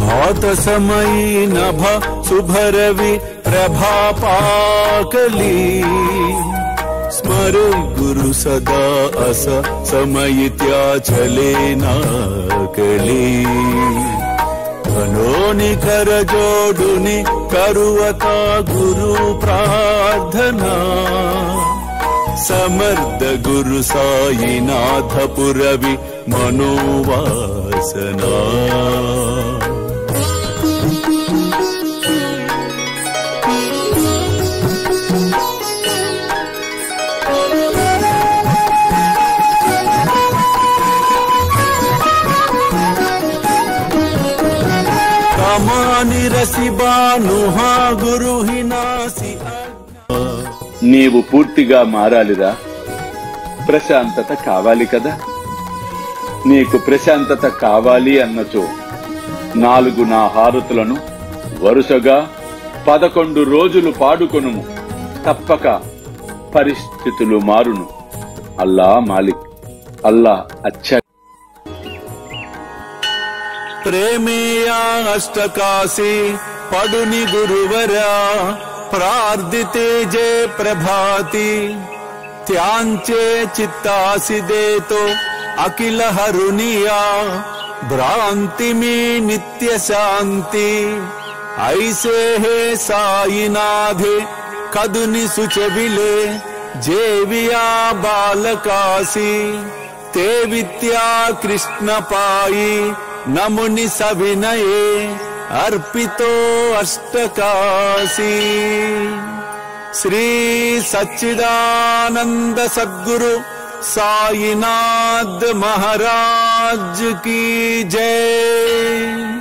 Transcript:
भात समयी नभ शुभरवि प्रभापाकली स्मरे गुरु सदा अस समयित्या चले नाकली मनोनि कर जोडुनि करुवता गुरु प्रार्थना समर्थ गुरु साईनाथ पुरवि मनोवासना कामानि रसिबानुहा गुरु हिनासी నీవు పూర్తిగా మారాలిరా. ప్రశాంతత కావాలి కదా. నీకు ప్రశాంతత కావాలి అన్నచో 4 నా హారతులను వరుసగా 11 రోజులు పాడుకొనుము. తప్పక పరిస్థితులు మారును. అల్లా మాలిక్, అల్లా అచ్చా. प्रेमेया अष्टकाशी पडुनि गुरुवरा प्रार्थिते जय प्रभाती त्यांचे चित्तासी देतो अखिल हरुनिया भ्रांति में नित्य शांति ऐसे है साईनाथे कदुनि सुचविले जेविया बालकासी ते विद्या कृष्ण पाई नमुनि सविनये अर्पितो अष्टकाशी श्री सच्चिदानंद सद्गुरु साईनाथ महाराज की जय।